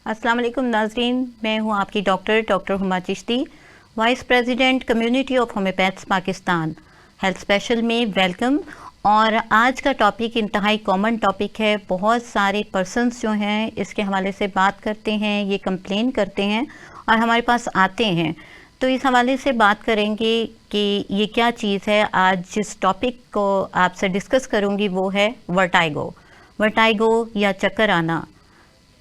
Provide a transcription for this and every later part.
अस्सलाम वालेकुम नाज़रीन, मैं हूं आपकी doctor Huma Chishti, vice president community of homeopaths Pakistan. Health special में वेलकम। और आज का टॉपिक इंतहाई कॉमन टॉपिक है। बहुत सारे पर्सन्स जो हैं इसके हवाले से बात करते हैं, ये कंप्लेन करते हैं और हमारे पास आते हैं। तो इस हवाले से बात करेंगे कि ये क्या चीज़ है। आज जिस टॉपिक को आपसे डिस्कस करूँगी वो है वर्टाइगो या चक्कर आना।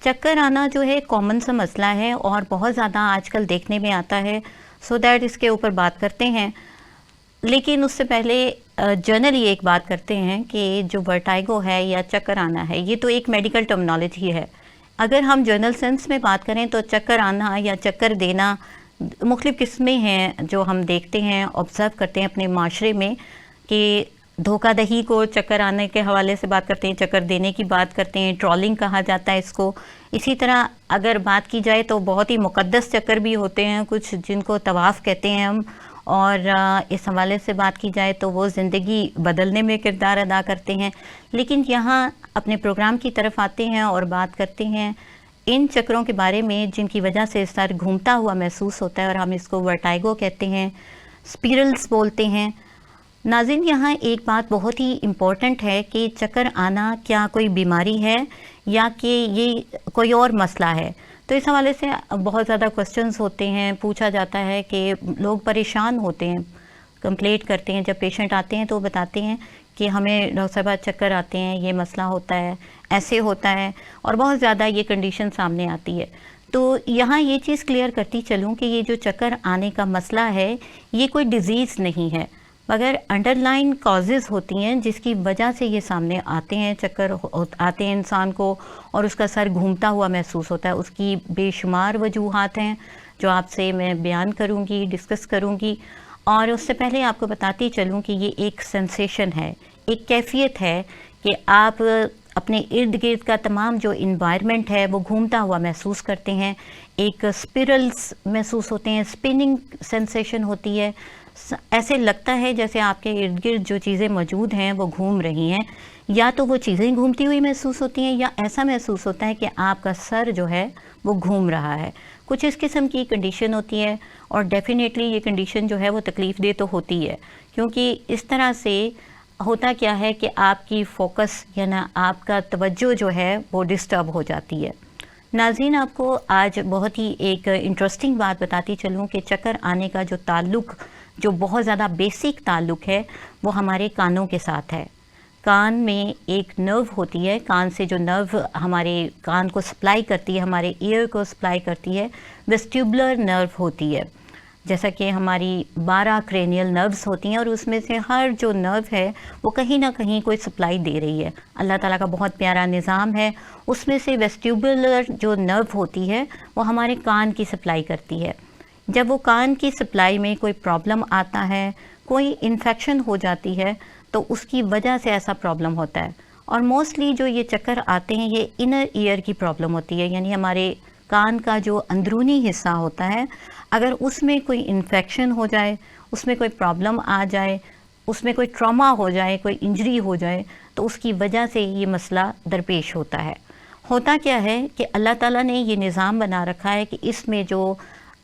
चक्कर आना जो है कॉमन सा मसला है और बहुत ज़्यादा आजकल देखने में आता है। सो दैट इसके ऊपर बात करते हैं। लेकिन उससे पहले जनरली एक बात करते हैं कि जो वर्टाइगो है या चक्कर आना है, ये तो एक मेडिकल टर्मिनोलॉजी है। अगर हम जनरल सेंस में बात करें तो चक्कर आना या चक्कर देना मुख्तलिफ़ किस्में हैं जो हम देखते हैं, ऑब्ज़र्व करते हैं अपने माशरे में। कि धोखाधही को चक्कर आने के हवाले से बात करते हैं, चक्कर देने की बात करते हैं, ट्रॉलिंग कहा जाता है इसको। इसी तरह अगर बात की जाए तो बहुत ही मुक़द्दस चक्कर भी होते हैं कुछ, जिनको तवाफ़ कहते हैं हम। और इस हवाले से बात की जाए तो वो ज़िंदगी बदलने में किरदार अदा करते हैं। लेकिन यहाँ अपने प्रोग्राम की तरफ आते हैं और बात करते हैं इन चक्रों के बारे में जिनकी वजह से सर घूमता हुआ महसूस होता है और हम इसको वर्टाइगो कहते हैं, स्पिरल्स बोलते हैं। नाज़रीन, यहाँ एक बात बहुत ही इम्पॉर्टेंट है कि चक्कर आना क्या कोई बीमारी है या कि ये कोई और मसला है। तो इस हवाले से बहुत ज़्यादा क्वेश्चंस होते हैं, पूछा जाता है कि लोग परेशान होते हैं, कंप्लेंट करते हैं। जब पेशेंट आते हैं तो बताते हैं कि हमें डॉक्टर साहब चक्कर आते हैं, ये मसला होता है, ऐसे होता है, और बहुत ज़्यादा ये कंडीशन सामने आती है। तो यहाँ ये चीज़ क्लियर करती चलूँ कि ये जो चक्कर आने का मसला है ये कोई डिज़ीज़ नहीं है, मगर अंडरलाइन कॉजेज़ होती हैं जिसकी वजह से ये सामने आते हैं। चक्कर आते हैं इंसान को और उसका सर घूमता हुआ महसूस होता है। उसकी बेशुमार वजूहात हैं जो आपसे मैं बयान करूँगी, डिस्कस करूँगी। और उससे पहले आपको बताती चलूँ कि ये एक सेंसेशन है, एक कैफियत है कि आप अपने इर्द गिर्द का तमाम जो इन्वायरमेंट है वो घूमता हुआ महसूस करते हैं। एक स्पिरल्स महसूस होते हैं, स्पिनिंग सेंसेशन होती है। ऐसे लगता है जैसे आपके इर्द गिर्द जो चीज़ें मौजूद हैं वो घूम रही हैं, या तो वो चीज़ें घूमती हुई महसूस होती हैं या ऐसा महसूस होता है कि आपका सर जो है वो घूम रहा है। कुछ इस किस्म की कंडीशन होती है और डेफिनेटली ये कंडीशन जो है वो तकलीफ़ दे तो होती है, क्योंकि इस तरह से होता क्या है कि आपकी फ़ोकस या ना आपका तवज्जो जो है वो डिस्टर्ब हो जाती है। नाज़रीन, आपको आज बहुत ही एक इंटरेस्टिंग बात बताती चलूँ कि चक्कर आने का जो ताल्लुक़, जो बहुत ज़्यादा बेसिक ताल्लुक़ है वो हमारे कानों के साथ है। कान में एक नर्व होती है, कान से जो नर्व हमारे कान को सप्लाई करती है, हमारे ईयर को सप्लाई करती है, वेस्टिबुलर नर्व होती है। जैसा कि हमारी 12 क्रेनियल नर्व्स होती हैं और उसमें से हर जो नर्व है वो कहीं ना कहीं कोई सप्लाई दे रही है। अल्लाह ताला का बहुत प्यारा निज़ाम है। उसमें से वेस्टिबुलर जो नर्व होती है वो हमारे कान की सप्लाई करती है। जब वो कान की सप्लाई में कोई प्रॉब्लम आता है, कोई इन्फेक्शन हो जाती है, तो उसकी वजह से ऐसा प्रॉब्लम होता है। और मोस्टली जो ये चक्कर आते हैं ये इनर ईयर की प्रॉब्लम होती है, यानी हमारे कान का जो अंदरूनी हिस्सा होता है, अगर उसमें कोई इन्फेक्शन हो जाए, उसमें कोई प्रॉब्लम आ जाए, उसमें कोई ट्रॉमा हो जाए, कोई इंजरी हो जाए, तो उसकी वजह से ये मसला दरपेश होता है। होता क्या है कि अल्लाह ताला ने ये निज़ाम बना रखा है कि इसमें जो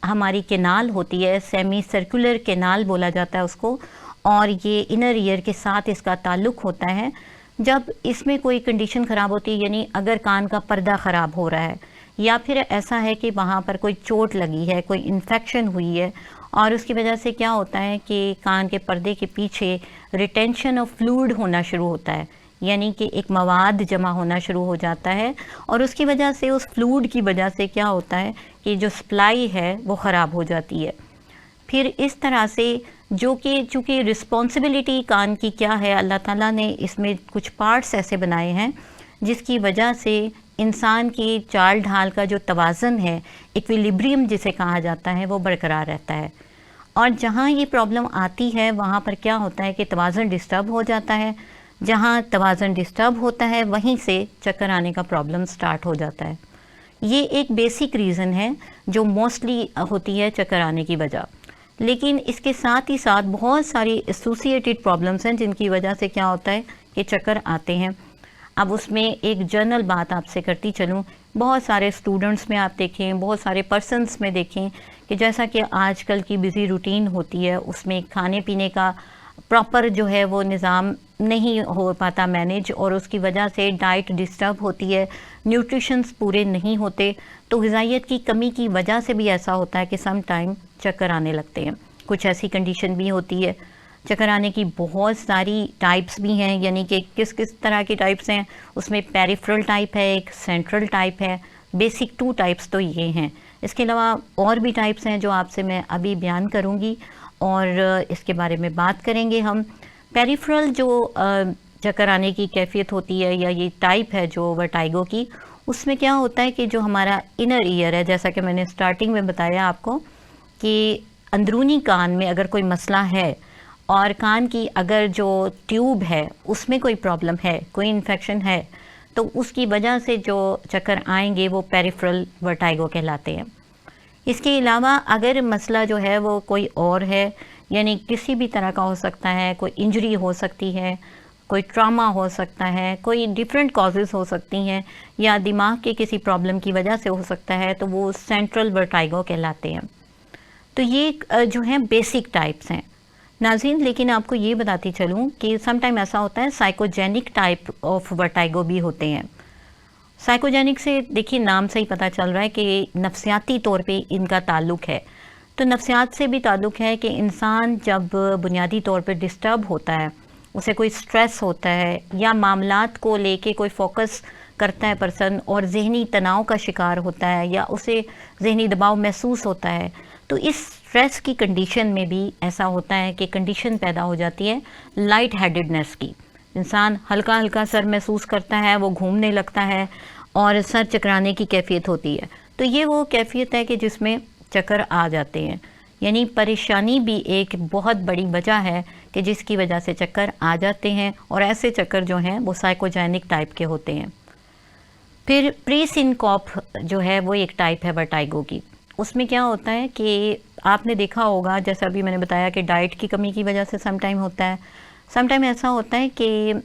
हमारी केनाल होती है, सेमी सर्कुलर केनाल बोला जाता है उसको, और ये इनर ईयर के साथ इसका ताल्लुक़ होता है। जब इसमें कोई कंडीशन ख़राब होती है, यानी अगर कान का पर्दा ख़राब हो रहा है या फिर ऐसा है कि वहाँ पर कोई चोट लगी है, कोई इन्फेक्शन हुई है, और उसकी वजह से क्या होता है कि कान के पर्दे के पीछे रिटेंशन ऑफ फ्लूइड होना शुरू होता है, यानी कि एक मवाद जमा होना शुरू हो जाता है। और उसकी वजह से, उस फ्लूइड की वजह से क्या होता है कि जो सप्लाई है वो ख़राब हो जाती है। फिर इस तरह से जो कि चूँकि रिस्पॉन्सिबिलिटी कान की क्या है, अल्लाह ताला ने इसमें कुछ पार्ट्स ऐसे बनाए हैं जिसकी वजह से इंसान की चाल ढाल का जो तवाज़न है, इक्विलिब्रियम जिसे कहा जाता है, वो बरकरार रहता है। और जहाँ ये प्रॉब्लम आती है वहाँ पर क्या होता है कि तवाज़न डिस्टर्ब हो जाता है। जहाँ तवाज़न डिस्टर्ब होता है वहीं से चक्कर आने का प्रॉब्लम स्टार्ट हो जाता है। ये एक बेसिक रीज़न है जो मोस्टली होती है चक्कर आने की वजह। लेकिन इसके साथ ही साथ बहुत सारी एसोसिएटेड प्रॉब्लम्स हैं जिनकी वजह से क्या होता है कि चक्कर आते हैं। अब उसमें एक जनरल बात आपसे करती चलूँ, बहुत सारे स्टूडेंट्स में आप देखें, बहुत सारे पर्सन्स में देखें कि जैसा कि आजकल की बिज़ी रूटीन होती है, उसमें खाने पीने का प्रॉपर जो है वो निज़ाम नहीं हो पाता मैनेज, और उसकी वजह से डाइट डिस्टर्ब होती है, न्यूट्रिशंस पूरे नहीं होते। तो ग़िज़ाइयत की कमी की वजह से भी ऐसा होता है कि सम टाइम चक्कर आने लगते हैं। कुछ ऐसी कंडीशन भी होती है। चक्कर आने की बहुत सारी टाइप्स भी हैं, यानी कि किस किस तरह की टाइप्स हैं उसमें पेरिफेरल टाइप है, एक सेंट्रल टाइप है। बेसिक 2 टाइप्स तो ये हैं। इसके अलावा और भी टाइप्स हैं जो आपसे मैं अभी बयान करूँगी और इसके बारे में बात करेंगे हम। पेरिफेरल जो चक्कर आने की कैफियत होती है या ये टाइप है जो वर्टाइगो की, उसमें क्या होता है कि जो हमारा इनर ईयर है, जैसा कि मैंने स्टार्टिंग में बताया आपको कि अंदरूनी कान में अगर कोई मसला है और कान की अगर जो ट्यूब है उसमें कोई प्रॉब्लम है, कोई इन्फेक्शन है, तो उसकी वजह से जो चक्कर आएंगे वो पेरिफेरल वर्टाइगो कहलाते हैं। इसके अलावा अगर मसला जो है वो कोई और है, यानी किसी भी तरह का हो सकता है, कोई इंजरी हो सकती है, कोई ट्रॉमा हो सकता है, कोई डिफरेंट कॉजेज़ हो सकती हैं, या दिमाग के किसी प्रॉब्लम की वजह से हो सकता है, तो वो सेंट्रल वर्टाइगो कहलाते हैं। तो ये जो हैं बेसिक टाइप्स हैं नाज़रीन। लेकिन आपको ये बताती चलूँ कि सम टाइम ऐसा होता है साइकोजेनिक टाइप ऑफ वर्टाइगो भी होते हैं। साइकोजेनिक से देखिए नाम से ही पता चल रहा है कि नफ्सियाती तौर पे इनका ताल्लुक़ है। तो नफ्सियात से भी ताल्लुक़ है कि इंसान जब बुनियादी तौर पे डिस्टर्ब होता है, उसे कोई स्ट्रेस होता है या मामलात को लेके कोई फोकस करता है पर्सन और ज़हनी तनाव का शिकार होता है या उसे ज़हनी दबाव महसूस होता है, तो इस स्ट्रेस की कंडीशन में भी ऐसा होता है कि कंडीशन पैदा हो जाती है लाइट हेडेडनेस की। इंसान हल्का हल्का सर महसूस करता है, वो घूमने लगता है और सर चकराने की कैफियत होती है। तो ये वो कैफियत है कि जिसमें चक्कर आ जाते हैं, यानी परेशानी भी एक बहुत बड़ी वजह है कि जिसकी वजह से चक्कर आ जाते हैं, और ऐसे चक्कर जो हैं वो साइकोजेनिक टाइप के होते हैं। फिर प्री सिनकॉप जो है वो एक टाइप है वर्टाइगो की। उसमें क्या होता है कि आपने देखा होगा, जैसा अभी मैंने बताया कि डाइट की कमी की वजह से सम टाइम होता है, सम टाइम ऐसा होता है कि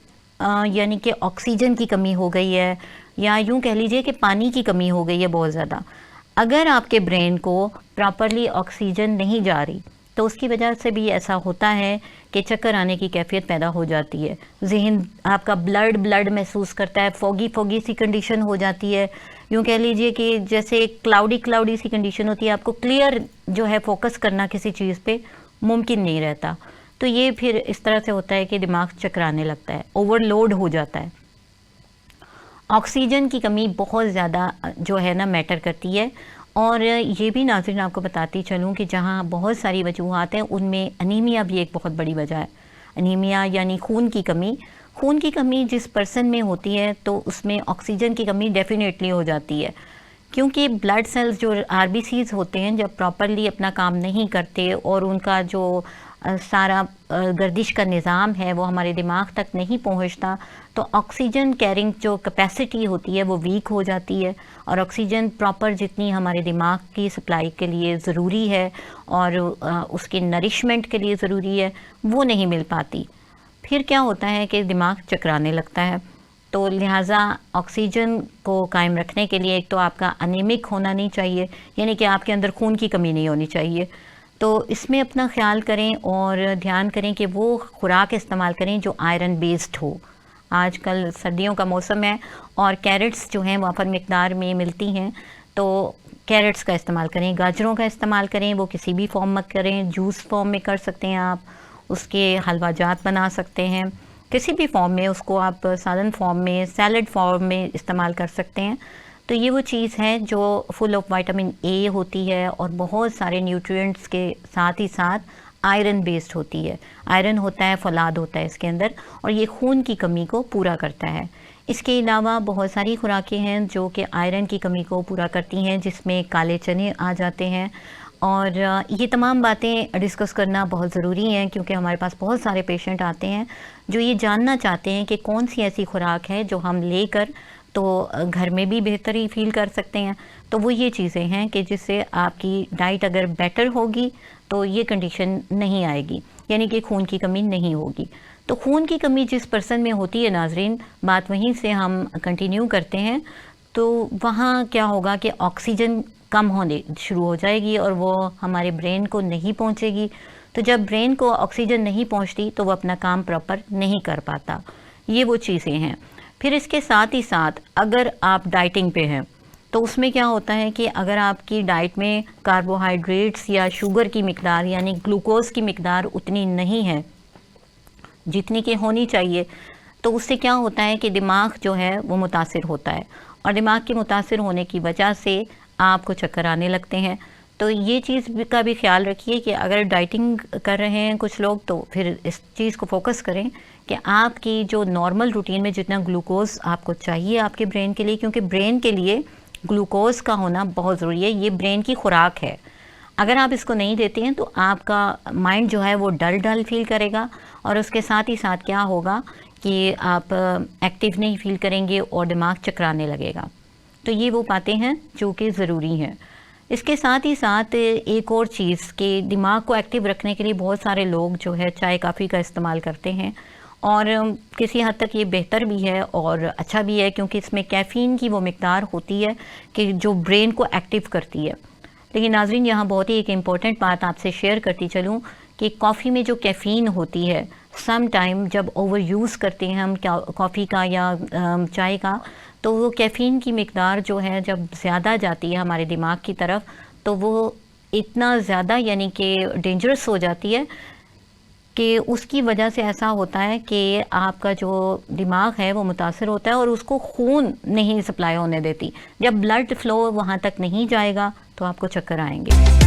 यानी कि ऑक्सीजन की कमी हो गई है, या यूँ कह लीजिए कि पानी की कमी हो गई है बहुत ज़्यादा। अगर आपके ब्रेन को प्रॉपरली ऑक्सीजन नहीं जा रही तो उसकी वजह से भी ऐसा होता है कि चक्कर आने की कैफियत पैदा हो जाती है। जहन आपका ब्लड महसूस करता है, फोगी सी कंडीशन हो जाती है, यूँ कह लीजिए कि जैसे क्लाउडी सी कंडीशन होती है, आपको क्लियर जो है फोकस करना किसी चीज़ पे मुमकिन नहीं रहता। तो ये फिर इस तरह से होता है कि दिमाग चकराने लगता है, ओवरलोड हो जाता है। ऑक्सीजन की कमी बहुत ज़्यादा जो है ना मैटर करती है। और ये भी नाज़रीन आपको बताती चलूँ कि जहाँ बहुत सारी वजूहात हैं उनमें अनीमिया भी एक बहुत बड़ी वजह है। अनीमिया यानी खून की कमी। खून की कमी जिस पर्सन में होती है तो उसमें ऑक्सीजन की कमी डेफिनेटली हो जाती है, क्योंकि ब्लड सेल्स जो आरबीसीज होते हैं जब प्रॉपरली अपना काम नहीं करते और उनका जो सारा गर्दिश का निज़ाम है वो हमारे दिमाग तक नहीं पहुंचता, तो ऑक्सीजन कैरिंग जो कैपेसिटी होती है वो वीक हो जाती है, और ऑक्सीजन प्रॉपर जितनी हमारे दिमाग की सप्लाई के लिए ज़रूरी है और उसके नरिशमेंट के लिए ज़रूरी है वो नहीं मिल पाती। फिर क्या होता है कि दिमाग चकराने लगता है। तो लिहाजा ऑक्सीजन को कायम रखने के लिए एक तो आपका अनीमिक होना नहीं चाहिए, यानी कि आपके अंदर खून की कमी नहीं होनी चाहिए। तो इसमें अपना ख्याल करें और ध्यान करें कि वो खुराक इस्तेमाल करें जो आयरन बेस्ड हो। आजकल सर्दियों का मौसम है और कैरेट्स जो हैं वाफर मिकदार में मिलती हैं, तो कैरेट्स का इस्तेमाल करें, गाजरों का इस्तेमाल करें, वो किसी भी फॉर्म में करें, जूस फॉर्म में कर सकते हैं आप, उसके हलवा जात बना सकते हैं, किसी भी फॉर्म में उसको आप सालन फॉर्म में, सैलड फॉर्म में इस्तेमाल कर सकते हैं। तो ये वो चीज़ है जो फुल ऑफ विटामिन ए होती है और बहुत सारे न्यूट्रिएंट्स के साथ ही साथ आयरन बेस्ड होती है। आयरन होता है, फौलाद होता है इसके अंदर, और ये खून की कमी को पूरा करता है। इसके अलावा बहुत सारी खुराकें हैं जो कि आयरन की कमी को पूरा करती हैं, जिसमें काले चने आ जाते हैं। और ये तमाम बातें डिस्कस करना बहुत ज़रूरी हैं, क्योंकि हमारे पास बहुत सारे पेशेंट आते हैं जो ये जानना चाहते हैं कि कौन सी ऐसी खुराक है जो हम लेकर तो घर में भी बेहतरी फील कर सकते हैं। तो वो ये चीज़ें हैं कि जिससे आपकी डाइट अगर बेटर होगी तो ये कंडीशन नहीं आएगी, यानी कि खून की कमी नहीं होगी। तो खून की कमी जिस पर्सन में होती है नाजरीन, बात वहीं से हम कंटिन्यू करते हैं, तो वहाँ क्या होगा कि ऑक्सीजन कम होने शुरू हो जाएगी और वो हमारे ब्रेन को नहीं पहुँचेगी। तो जब ब्रेन को ऑक्सीजन नहीं पहुँचती तो वो अपना काम प्रॉपर नहीं कर पाता। ये वो चीज़ें हैं। फिर इसके साथ ही साथ अगर आप डाइटिंग पे हैं तो उसमें क्या होता है कि अगर आपकी डाइट में कार्बोहाइड्रेट्स या शुगर की मिकदार यानी ग्लूकोज की मिकदार उतनी नहीं है जितनी कि होनी चाहिए, तो उससे क्या होता है कि दिमाग जो है वो मुतासिर होता है और दिमाग के मुतासिर होने की वजह से आपको चक्कर आने लगते हैं। तो ये चीज़ का भी ख्याल रखिए कि अगर डाइटिंग कर रहे हैं कुछ लोग तो फिर इस चीज़ को फोकस करें कि आपकी जो नॉर्मल रूटीन में जितना ग्लूकोज आपको चाहिए आपके ब्रेन के लिए, क्योंकि ब्रेन के लिए ग्लूकोज का होना बहुत ज़रूरी है, ये ब्रेन की खुराक है। अगर आप इसको नहीं देते हैं तो आपका माइंड जो है वो डल डल फील करेगा और उसके साथ ही साथ क्या होगा कि आप एक्टिव नहीं फील करेंगे और दिमाग चकराने लगेगा। तो ये वो बातें हैं जो कि ज़रूरी हैं। इसके साथ ही साथ एक और चीज़ कि दिमाग को एक्टिव रखने के लिए बहुत सारे लोग जो है चाय काफ़ी का इस्तेमाल करते हैं और किसी हद तक ये बेहतर भी है और अच्छा भी है, क्योंकि इसमें कैफ़ीन की वो मिकदार होती है कि जो ब्रेन को एक्टिव करती है। लेकिन नाज़रीन, यहाँ बहुत ही एक इम्पॉर्टेंट बात आपसे शेयर करती चलूँ कि कॉफ़ी में जो कैफ़ीन होती है, सम टाइम जब ओवर यूज़ करते हैं हम कॉफ़ी का या चाय का, तो वो कैफ़ीन की मिकदार जो है जब ज़्यादा जाती है हमारे दिमाग की तरफ, तो वो इतना ज़्यादा यानी कि डेंजरस हो जाती है कि उसकी वजह से ऐसा होता है कि आपका जो दिमाग है वो मुतासर होता है और उसको खून नहीं सप्लाई होने देती। जब ब्लड फ्लो वहाँ तक नहीं जाएगा तो आपको चक्कर आएंगे।